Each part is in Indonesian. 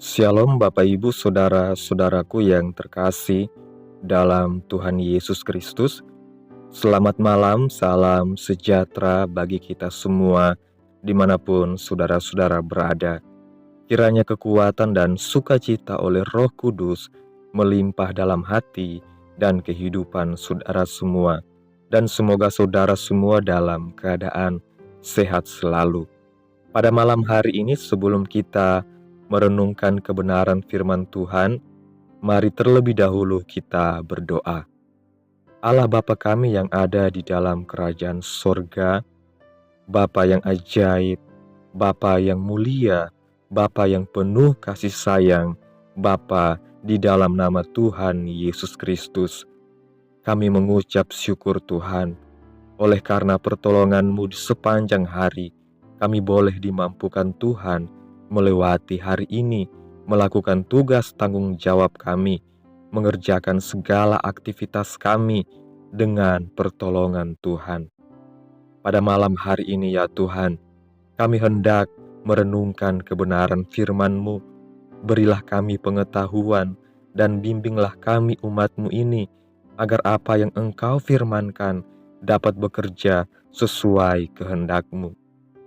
Shalom Bapak Ibu Saudara-saudaraku yang terkasih dalam Tuhan Yesus Kristus. Selamat malam, salam sejahtera bagi kita semua dimanapun saudara-saudara berada. Kiranya kekuatan dan sukacita oleh Roh Kudus melimpah dalam hati dan kehidupan saudara semua. Dan semoga saudara semua dalam keadaan sehat selalu. Pada malam hari ini sebelum kita merenungkan kebenaran firman Tuhan, mari terlebih dahulu kita berdoa. Allah Bapa kami yang ada di dalam kerajaan sorga, Bapa yang ajaib, Bapa yang mulia, Bapa yang penuh kasih sayang, Bapa di dalam nama Tuhan Yesus Kristus. Kami mengucap syukur Tuhan, oleh karena pertolongan-Mu di sepanjang hari, kami boleh dimampukan Tuhan melewati hari ini, melakukan tugas tanggung jawab kami, mengerjakan segala aktivitas kami dengan pertolongan Tuhan. Pada malam hari ini ya Tuhan, kami hendak merenungkan kebenaran firman-Mu. Berilah kami pengetahuan dan bimbinglah kami umat-Mu ini, agar apa yang Engkau firmankan dapat bekerja sesuai kehendak-Mu.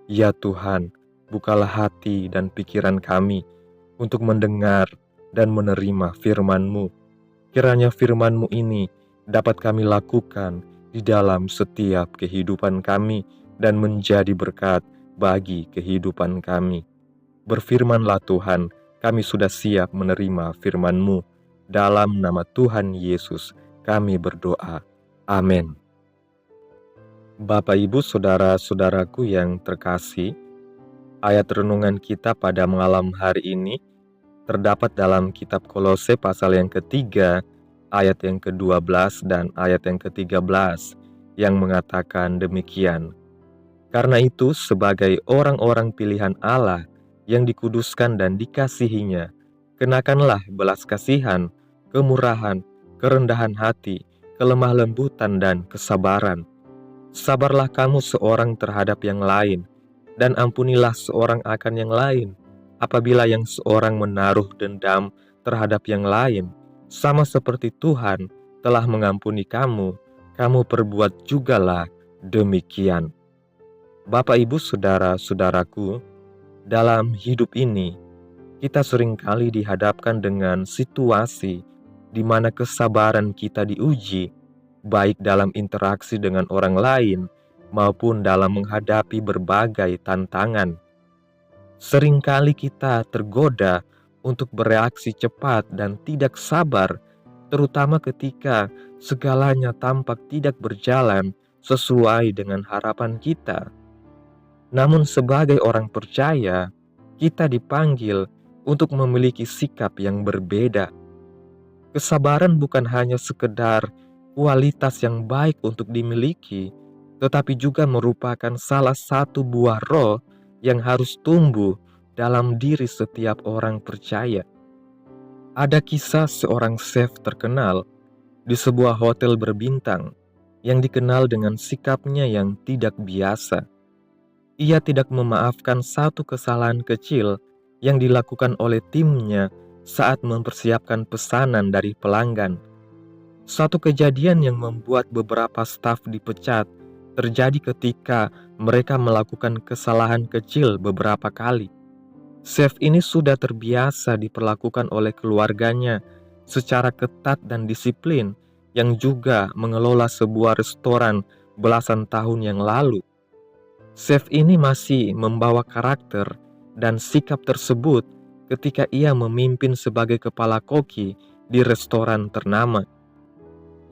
Ya Tuhan, bukalah hati dan pikiran kami untuk mendengar dan menerima firman-Mu. Kiranya firman-Mu ini dapat kami lakukan di dalam setiap kehidupan kami dan menjadi berkat bagi kehidupan kami. Berfirmanlah Tuhan, kami sudah siap menerima firman-Mu. Dalam nama Tuhan Yesus kami berdoa. Amin. Bapak Ibu Saudara-saudaraku yang terkasih, ayat renungan kita pada malam hari ini terdapat dalam kitab Kolose pasal yang ketiga, ayat yang ke-12 dan ayat yang ke-13 yang mengatakan demikian. Karena itu sebagai orang-orang pilihan Allah yang dikuduskan dan dikasihinya, kenakanlah belas kasihan, kemurahan, kerendahan hati, kelemah lembutan dan kesabaran. Sabarlah kamu seorang terhadap yang lain, dan ampunilah seorang akan yang lain. Apabila yang seorang menaruh dendam terhadap yang lain, sama seperti Tuhan telah mengampuni kamu, kamu perbuat jugalah demikian. Bapak Ibu Saudara-saudaraku, dalam hidup ini, kita seringkali dihadapkan dengan situasi di mana kesabaran kita diuji, baik dalam interaksi dengan orang lain maupun dalam menghadapi berbagai tantangan. Seringkali kita tergoda untuk bereaksi cepat dan tidak sabar, terutama ketika segalanya tampak tidak berjalan sesuai dengan harapan kita. Namun sebagai orang percaya, kita dipanggil untuk memiliki sikap yang berbeda. Kesabaran bukan hanya sekedar kualitas yang baik untuk dimiliki, tetapi juga merupakan salah satu buah roh yang harus tumbuh dalam diri setiap orang percaya. Ada kisah seorang chef terkenal di sebuah hotel berbintang yang dikenal dengan sikapnya yang tidak biasa. Ia tidak memaafkan satu kesalahan kecil yang dilakukan oleh timnya saat mempersiapkan pesanan dari pelanggan. Satu kejadian yang membuat beberapa staf dipecat terjadi ketika mereka melakukan kesalahan kecil beberapa kali. Chef ini sudah terbiasa diperlakukan oleh keluarganya secara ketat dan disiplin, yang juga mengelola sebuah restoran belasan tahun yang lalu. Chef ini masih membawa karakter dan sikap tersebut ketika ia memimpin sebagai kepala koki di restoran ternama.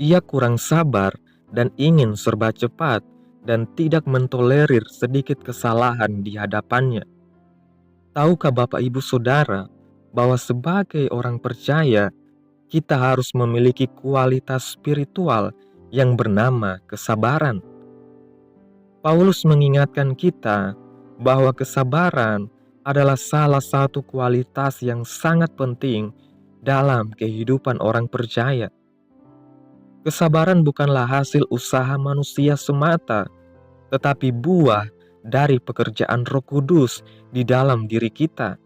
Ia kurang sabar dan ingin serba cepat dan tidak mentolerir sedikit kesalahan di hadapannya. Tahukah Bapak Ibu Saudara bahwa sebagai orang percaya, kita harus memiliki kualitas spiritual yang bernama kesabaran. Paulus mengingatkan kita bahwa kesabaran adalah salah satu kualitas yang sangat penting dalam kehidupan orang percaya. Kesabaran bukanlah hasil usaha manusia semata, tetapi buah dari pekerjaan Roh Kudus di dalam diri kita.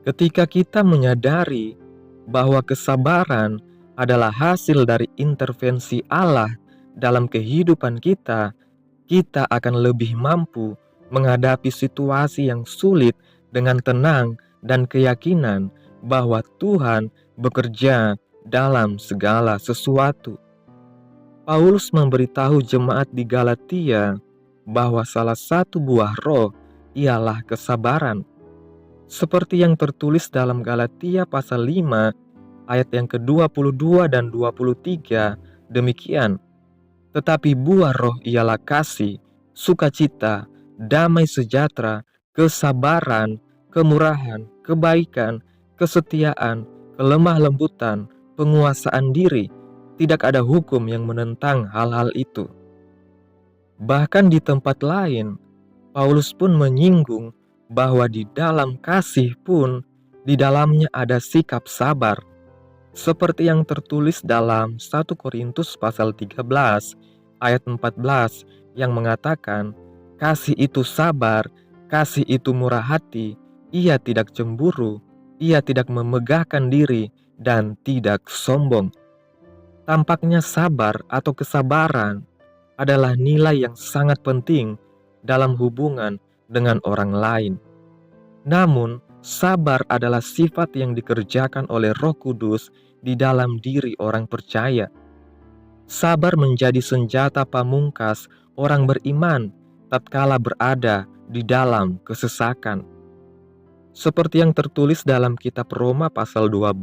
Ketika kita menyadari bahwa kesabaran adalah hasil dari intervensi Allah dalam kehidupan kita, kita akan lebih mampu menghadapi situasi yang sulit dengan tenang dan keyakinan bahwa Tuhan bekerja dalam segala sesuatu. Paulus memberitahu jemaat di Galatia bahwa salah satu buah roh ialah kesabaran. Seperti yang tertulis dalam Galatia pasal 5 ayat yang ke-22 dan 23, demikian. Tetapi buah roh ialah kasih, sukacita, damai sejahtera, kesabaran, kemurahan, kebaikan, kesetiaan, kelemah lembutan, penguasaan diri. Tidak ada hukum yang menentang hal-hal itu. Bahkan di tempat lain, Paulus pun menyinggung bahwa di dalam kasih pun, di dalamnya ada sikap sabar. Seperti yang tertulis dalam 1 Korintus pasal 13 ayat 14 yang mengatakan, kasih itu sabar, kasih itu murah hati, ia tidak cemburu, ia tidak memegahkan diri, dan tidak sombong. Tampaknya sabar atau kesabaran adalah nilai yang sangat penting dalam hubungan dengan orang lain. Namun, sabar adalah sifat yang dikerjakan oleh Roh Kudus di dalam diri orang percaya. Sabar menjadi senjata pamungkas orang beriman tatkala berada di dalam kesesakan. Seperti yang tertulis dalam kitab Roma pasal 12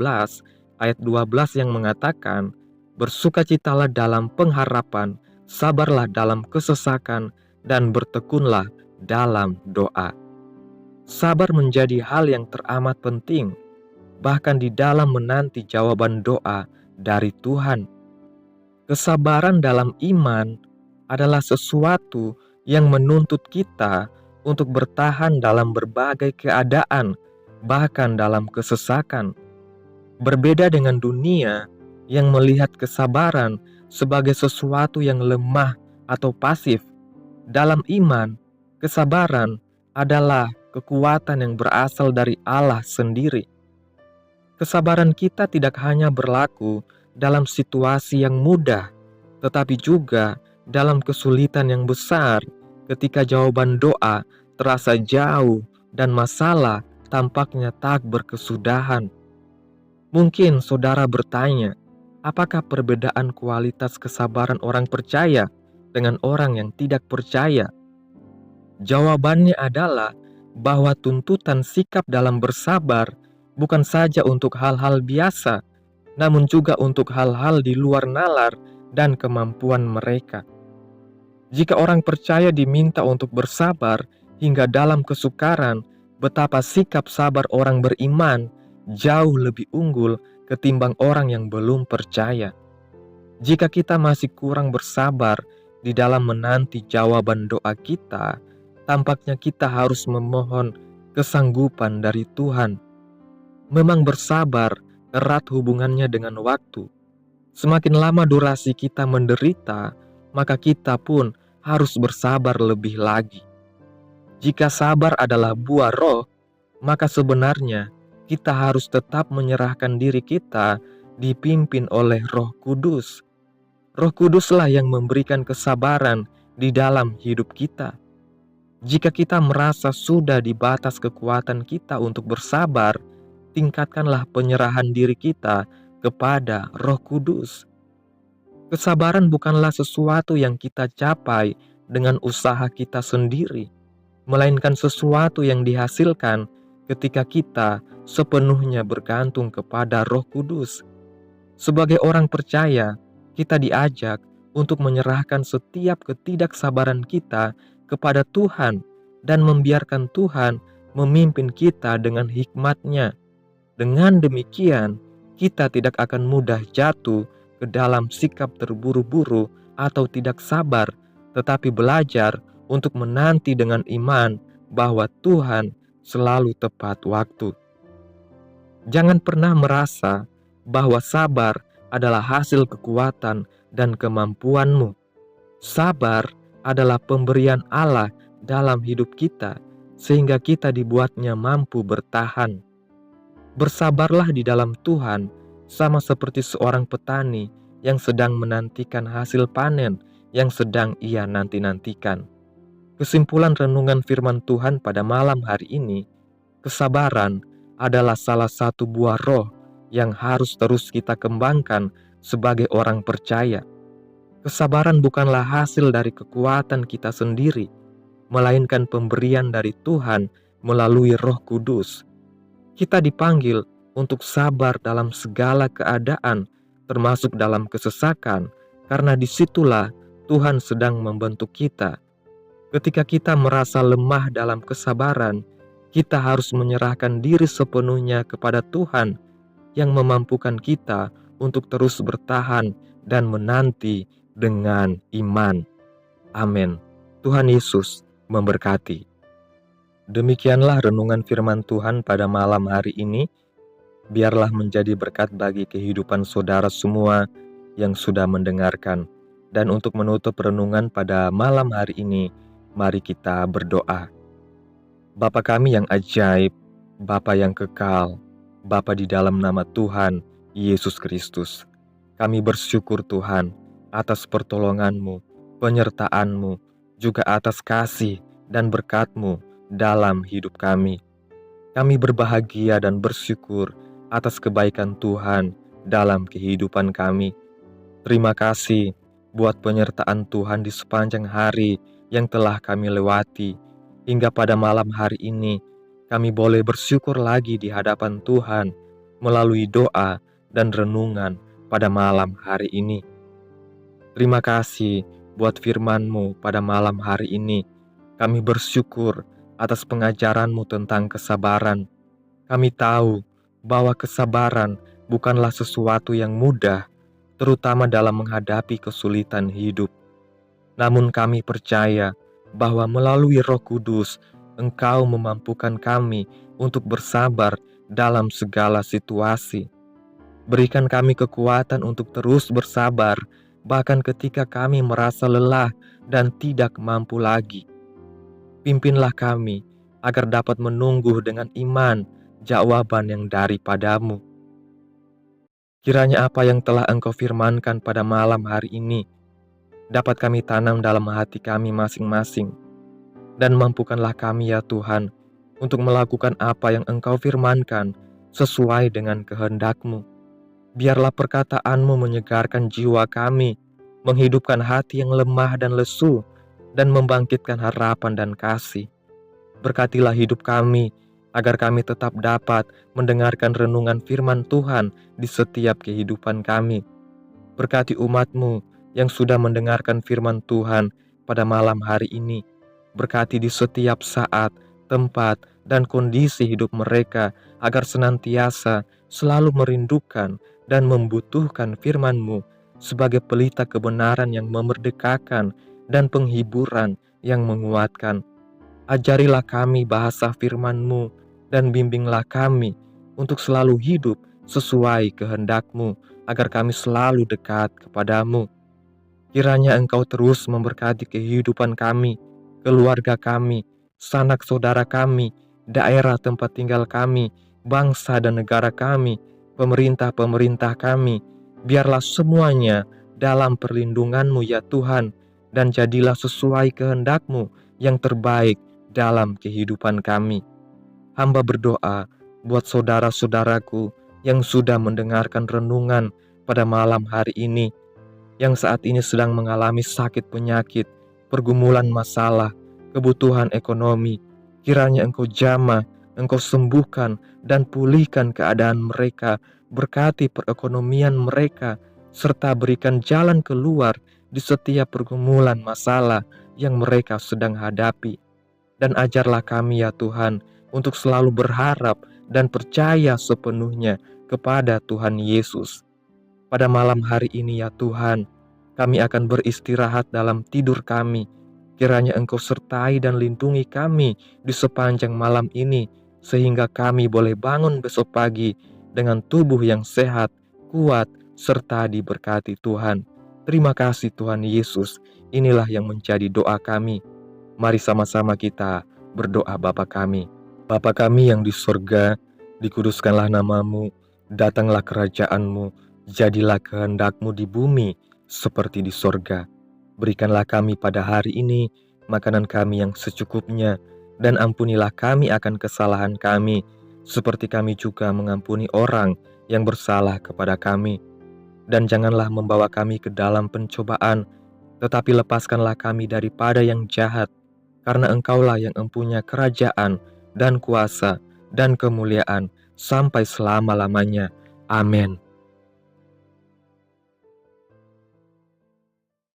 ayat 12 yang mengatakan, bersukacitalah dalam pengharapan, sabarlah dalam kesesakan, dan bertekunlah dalam doa. Sabar menjadi hal yang teramat penting, bahkan di dalam menanti jawaban doa dari Tuhan. Kesabaran dalam iman adalah sesuatu yang menuntut kita untuk bertahan dalam berbagai keadaan, bahkan dalam kesesakan. Berbeda dengan dunia yang melihat kesabaran sebagai sesuatu yang lemah atau pasif, dalam iman, kesabaran adalah kekuatan yang berasal dari Allah sendiri. Kesabaran kita tidak hanya berlaku dalam situasi yang mudah, tetapi juga dalam kesulitan yang besar ketika jawaban doa terasa jauh dan masalah tampaknya tak berkesudahan. Mungkin saudara bertanya, apakah perbedaan kualitas kesabaran orang percaya dengan orang yang tidak percaya? Jawabannya adalah bahwa tuntutan sikap dalam bersabar bukan saja untuk hal-hal biasa, namun juga untuk hal-hal di luar nalar dan kemampuan mereka. Jika orang percaya diminta untuk bersabar hingga dalam kesukaran, betapa sikap sabar orang beriman jauh lebih unggul ketimbang orang yang belum percaya. Jika kita masih kurang bersabar di dalam menanti jawaban doa kita, tampaknya kita harus memohon kesanggupan dari Tuhan. Memang bersabar erat hubungannya dengan waktu. Semakin lama durasi kita menderita, maka kita pun harus bersabar lebih lagi. Jika sabar adalah buah roh, maka sebenarnya kita harus tetap menyerahkan diri kita dipimpin oleh Roh Kudus. Roh Kuduslah yang memberikan kesabaran di dalam hidup kita. Jika kita merasa sudah di batas kekuatan kita untuk bersabar, tingkatkanlah penyerahan diri kita kepada Roh Kudus. Kesabaran bukanlah sesuatu yang kita capai dengan usaha kita sendiri, melainkan sesuatu yang dihasilkan ketika kita sepenuhnya bergantung kepada Roh Kudus. Sebagai orang percaya, kita diajak untuk menyerahkan setiap ketidaksabaran kita kepada Tuhan dan membiarkan Tuhan memimpin kita dengan hikmat-Nya. Dengan demikian, kita tidak akan mudah jatuh ke dalam sikap terburu-buru atau tidak sabar, tetapi belajar untuk menanti dengan iman bahwa Tuhan selalu tepat waktu. Jangan pernah merasa bahwa sabar adalah hasil kekuatan dan kemampuanmu. Sabar adalah pemberian Allah dalam hidup kita, sehingga kita dibuatnya mampu bertahan. Bersabarlah di dalam Tuhan, sama seperti seorang petani yang sedang menantikan hasil panen yang sedang ia nanti-nantikan. Kesimpulan renungan firman Tuhan pada malam hari ini, kesabaran adalah salah satu buah roh yang harus terus kita kembangkan sebagai orang percaya. Kesabaran bukanlah hasil dari kekuatan kita sendiri, melainkan pemberian dari Tuhan melalui Roh Kudus. Kita dipanggil untuk sabar dalam segala keadaan, termasuk dalam kesesakan, karena disitulah Tuhan sedang membentuk kita. Ketika kita merasa lemah dalam kesabaran, kita harus menyerahkan diri sepenuhnya kepada Tuhan yang memampukan kita untuk terus bertahan dan menanti dengan iman. Amin. Tuhan Yesus memberkati. Demikianlah renungan firman Tuhan pada malam hari ini. Biarlah menjadi berkat bagi kehidupan saudara semua yang sudah mendengarkan. Dan untuk menutup renungan pada malam hari ini, mari kita berdoa. Bapa kami yang ajaib, Bapa yang kekal, Bapa di dalam nama Tuhan Yesus Kristus, kami bersyukur Tuhan atas pertolongan-Mu, penyertaan-Mu, juga atas kasih dan berkat-Mu dalam hidup kami. Kami berbahagia dan bersyukur atas kebaikan Tuhan dalam kehidupan kami. Terima kasih buat penyertaan Tuhan di sepanjang hari yang telah kami lewati. Hingga pada malam hari ini, kami boleh bersyukur lagi di hadapan Tuhan melalui doa dan renungan pada malam hari ini. Terima kasih buat firman-Mu pada malam hari ini. Kami bersyukur atas pengajaran-Mu tentang kesabaran. Kami tahu bahwa kesabaran bukanlah sesuatu yang mudah, terutama dalam menghadapi kesulitan hidup. Namun kami percaya bahwa melalui Roh Kudus, Engkau memampukan kami untuk bersabar dalam segala situasi. Berikan kami kekuatan untuk terus bersabar, bahkan ketika kami merasa lelah dan tidak mampu lagi. Pimpinlah kami agar dapat menunggu dengan iman jawaban yang daripadamu. Kiranya apa yang telah Engkau firmankan pada malam hari ini dapat kami tanam dalam hati kami masing-masing. Dan mampukanlah kami ya Tuhan untuk melakukan apa yang Engkau firmankan sesuai dengan kehendak-Mu. Biarlah perkataan-Mu menyegarkan jiwa kami, menghidupkan hati yang lemah dan lesu, dan membangkitkan harapan dan kasih. Berkatilah hidup kami, agar kami tetap dapat mendengarkan renungan firman Tuhan di setiap kehidupan kami. Berkati umat-Mu yang sudah mendengarkan firman Tuhan pada malam hari ini. Berkati di setiap saat, tempat, dan kondisi hidup mereka, agar senantiasa selalu merindukan dan membutuhkan firman-Mu sebagai pelita kebenaran yang memerdekakan dan penghiburan yang menguatkan. Ajarilah kami bahasa firman-Mu dan bimbinglah kami untuk selalu hidup sesuai kehendak-Mu, agar kami selalu dekat kepadamu. Kiranya Engkau terus memberkati kehidupan kami, keluarga kami, sanak saudara kami, daerah tempat tinggal kami, bangsa dan negara kami, pemerintah-pemerintah kami. Biarlah semuanya dalam perlindungan-Mu ya Tuhan, dan jadilah sesuai kehendak-Mu yang terbaik dalam kehidupan kami. Hamba berdoa buat saudara-saudaraku yang sudah mendengarkan renungan pada malam hari ini, yang saat ini sedang mengalami sakit penyakit, pergumulan masalah, kebutuhan ekonomi. Kiranya Engkau jamah, Engkau sembuhkan dan pulihkan keadaan mereka, berkati perekonomian mereka, serta berikan jalan keluar di setiap pergumulan masalah yang mereka sedang hadapi. Dan ajarlah kami ya Tuhan, untuk selalu berharap dan percaya sepenuhnya kepada Tuhan Yesus. Pada malam hari ini ya Tuhan, kami akan beristirahat dalam tidur kami. Kiranya Engkau sertai dan lindungi kami di sepanjang malam ini, sehingga kami boleh bangun besok pagi dengan tubuh yang sehat, kuat, serta diberkati Tuhan. Terima kasih Tuhan Yesus. Inilah yang menjadi doa kami. Mari sama-sama kita berdoa Bapa kami. Bapa kami yang di surga, dikuduskanlah namamu, datanglah kerajaan-Mu, jadilah kehendak-Mu di bumi seperti di sorga. Berikanlah kami pada hari ini makanan kami yang secukupnya, dan ampunilah kami akan kesalahan kami, seperti kami juga mengampuni orang yang bersalah kepada kami. Dan janganlah membawa kami ke dalam pencobaan, tetapi lepaskanlah kami daripada yang jahat, karena Engkaulah yang empunya kerajaan dan kuasa dan kemuliaan sampai selama-lamanya. Amin.